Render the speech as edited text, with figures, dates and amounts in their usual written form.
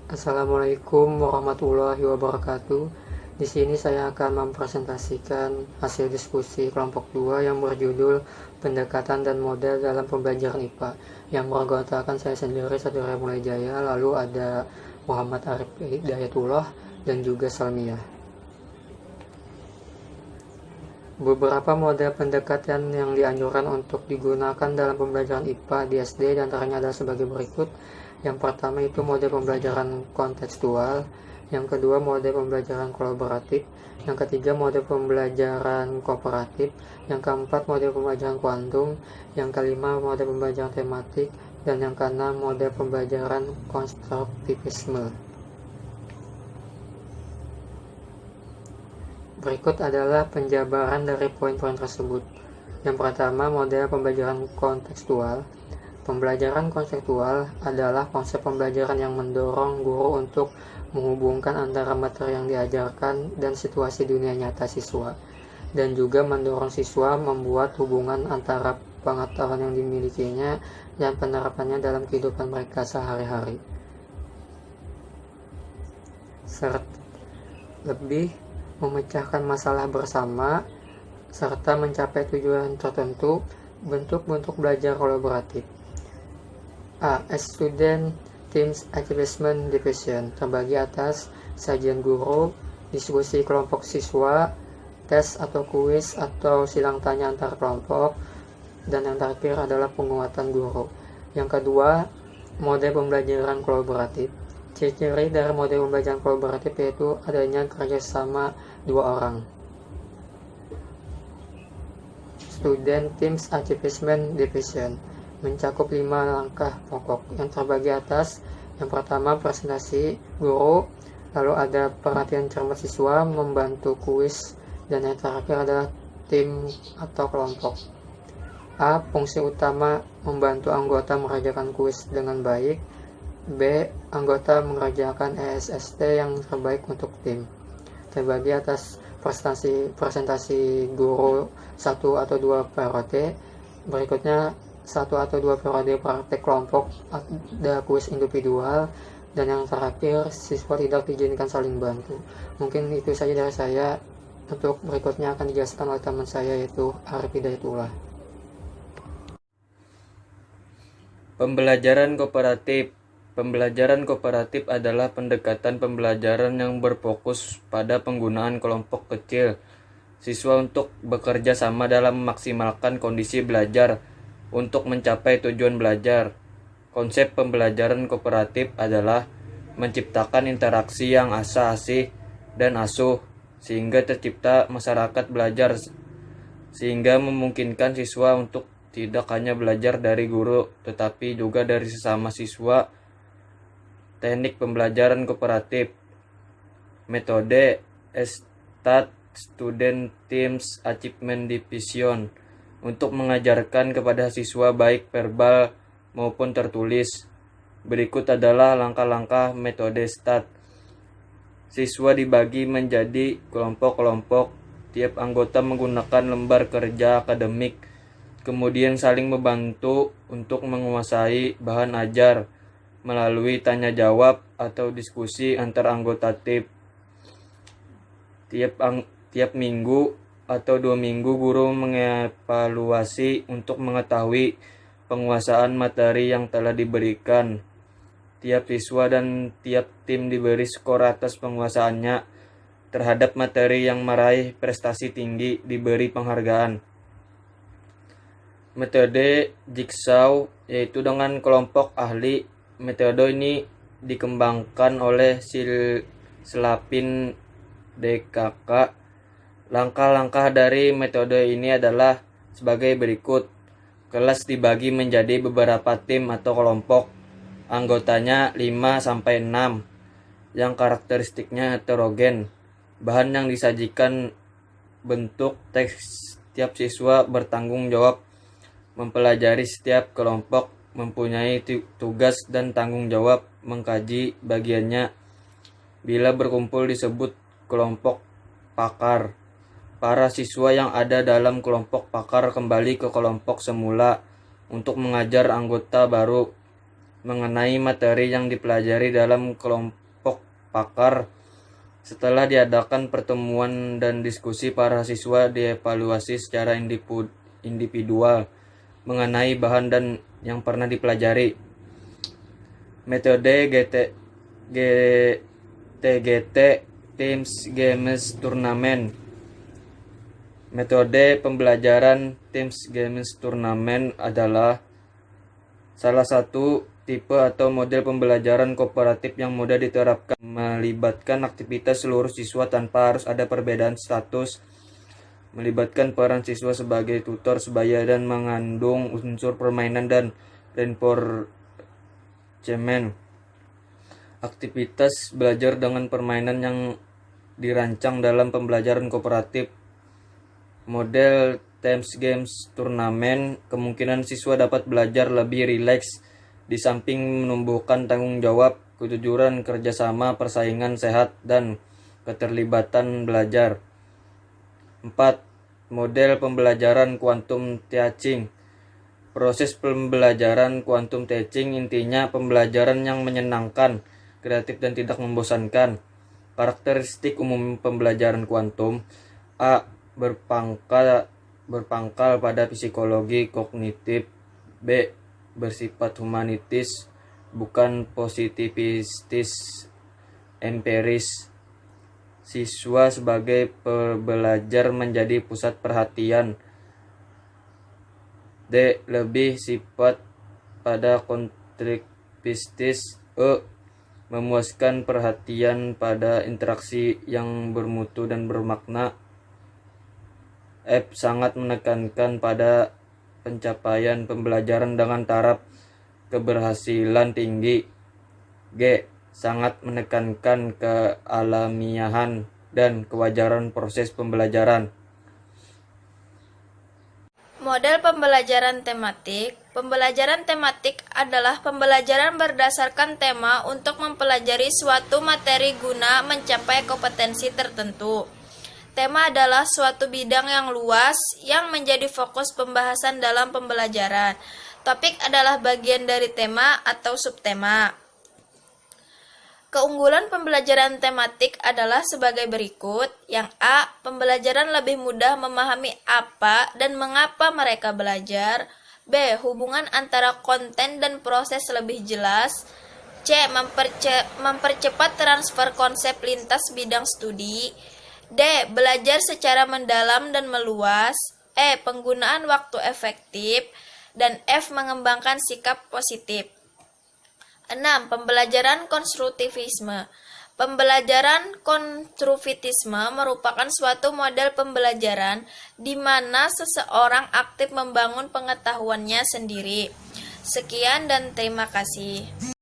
Assalamualaikum warahmatullahi wabarakatuh. Di sini saya akan mempresentasikan hasil diskusi kelompok 2 yang berjudul Pendekatan dan Model dalam Pembelajaran IPA yang beranggotakan saya sendiri, Satria Mulai Jaya, lalu ada Muhammad Arif Hidayatullah dan juga Salmiah. Beberapa model pendekatan yang dianjurkan untuk digunakan dalam pembelajaran IPA di SD diantaranya adalah sebagai berikut. Yang pertama itu model pembelajaran kontekstual, yang kedua model pembelajaran kolaboratif, yang ketiga model pembelajaran kooperatif, yang keempat model pembelajaran kuantum, yang kelima model pembelajaran tematik, dan yang keenam model pembelajaran konstruktivisme. Berikut adalah penjabaran dari poin-poin tersebut. Yang pertama, model pembelajaran kontekstual. Pembelajaran konseptual adalah konsep pembelajaran yang mendorong guru untuk menghubungkan antara materi yang diajarkan dan situasi dunia nyata siswa, dan juga mendorong siswa membuat hubungan antara pengetahuan yang dimilikinya dan penerapannya dalam kehidupan mereka sehari-hari. Serta lebih memecahkan masalah bersama serta mencapai tujuan tertentu. Bentuk-bentuk belajar kolaboratif. A. Student Teams Achievement Division terbagi atas sajian guru, diskusi kelompok siswa, tes atau kuis atau silang tanya antar kelompok, dan yang terakhir adalah penguatan guru. Yang kedua, model pembelajaran kolaboratif. Ciri-ciri dari model pembelajaran kolaboratif yaitu adanya kerjasama dua orang. Student Teams Achievement Division mencakup 5 langkah pokok yang terbagi atas. Yang pertama, presentasi guru, lalu ada perhatian cermat siswa, membantu kuis, dan yang terakhir adalah tim atau kelompok. A. Fungsi utama membantu anggota mengerjakan kuis dengan baik. B. Anggota mengerjakan ESST yang terbaik untuk tim. Terbagi atas presentasi guru 1 atau 2 periode. Berikutnya 1 atau 2 periode praktek kelompok, ada kuis individual, dan yang terakhir siswa tidak diizinkan saling bantu. Mungkin itu saja dari saya. Untuk berikutnya akan dijelaskan oleh teman saya yaitu Arif Hidayatullah. Pembelajaran kooperatif. Pembelajaran kooperatif adalah pendekatan pembelajaran yang berfokus pada penggunaan kelompok kecil siswa untuk bekerja sama dalam memaksimalkan kondisi belajar untuk mencapai tujuan belajar. Konsep pembelajaran kooperatif adalah menciptakan interaksi yang asa-asih dan asuh sehingga tercipta masyarakat belajar, sehingga memungkinkan siswa untuk tidak hanya belajar dari guru tetapi juga dari sesama siswa. Teknik pembelajaran kooperatif. Metode Student Teams Achievement Division untuk mengajarkan kepada siswa baik verbal maupun tertulis. Berikut adalah langkah-langkah metode STAT. Siswa dibagi menjadi kelompok-kelompok. Tiap anggota menggunakan lembar kerja akademik, kemudian saling membantu untuk menguasai bahan ajar melalui tanya jawab atau diskusi antar anggota tim. Tiap minggu atau 2 minggu guru mengevaluasi untuk mengetahui penguasaan materi yang telah diberikan. Tiap siswa dan tiap tim diberi skor atas penguasaannya terhadap materi yang meraih prestasi tinggi diberi penghargaan. Metode Jigsaw yaitu dengan kelompok ahli. Metode ini dikembangkan oleh Slapin DKK. Langkah-langkah dari metode ini adalah sebagai berikut. Kelas dibagi menjadi beberapa tim atau kelompok. Anggotanya 5-6 yang karakteristiknya heterogen. Bahan yang disajikan bentuk teks. Setiap siswa bertanggung jawab mempelajari setiap kelompok, mempunyai tugas dan tanggung jawab mengkaji bagiannya. Bila berkumpul disebut kelompok pakar. Para siswa yang ada dalam kelompok pakar kembali ke kelompok semula untuk mengajar anggota baru. mengenai materi yang dipelajari dalam kelompok pakar. Setelah diadakan pertemuan dan diskusi, para siswa dievaluasi secara individual mengenai bahan dan yang pernah dipelajari. Metode GTGT Teams Games Turnamen. Metode pembelajaran Teams Games Turnamen adalah salah satu tipe atau model pembelajaran kooperatif yang mudah diterapkan, melibatkan aktivitas seluruh siswa tanpa harus ada perbedaan status, melibatkan peran siswa sebagai tutor sebaya dan mengandung unsur permainan dan reinforcement. Aktivitas belajar dengan permainan yang dirancang dalam pembelajaran kooperatif. Model Teams Games Turnamen, kemungkinan siswa dapat belajar lebih rileks di samping menumbuhkan tanggung jawab, kejujuran, kerjasama, persaingan sehat, dan keterlibatan belajar. 4. Model pembelajaran Quantum Teaching. Proses pembelajaran Quantum Teaching intinya pembelajaran yang menyenangkan, kreatif, dan tidak membosankan. Karakteristik umum pembelajaran kuantum: A. Berpangkal pada psikologi kognitif. B. Bersifat humanitis, bukan positivistis empiris. Siswa sebagai pembelajar menjadi pusat perhatian. D. Lebih sifat pada konstruktivistis. E. Memuaskan perhatian pada interaksi yang bermutu dan bermakna. F. Sangat menekankan pada pencapaian pembelajaran dengan taraf keberhasilan tinggi. G. Sangat menekankan kealamiahan dan kewajaran proses pembelajaran. Model pembelajaran tematik. Pembelajaran tematik adalah pembelajaran berdasarkan tema untuk mempelajari suatu materi guna mencapai kompetensi tertentu. Tema adalah suatu bidang yang luas yang menjadi fokus pembahasan dalam pembelajaran. Topik adalah bagian dari tema atau subtema. Keunggulan pembelajaran tematik adalah sebagai berikut. Yang A. Pembelajaran lebih mudah memahami apa dan mengapa mereka belajar. B. Hubungan antara konten dan proses lebih jelas. C. Mempercepat transfer konsep lintas bidang studi. D. Belajar secara mendalam dan meluas. E. Penggunaan waktu efektif. Dan F. Mengembangkan sikap positif. 6. Pembelajaran konstruktivisme. Pembelajaran konstruktivisme merupakan suatu model pembelajaran di mana seseorang aktif membangun pengetahuannya sendiri. Sekian dan terima kasih.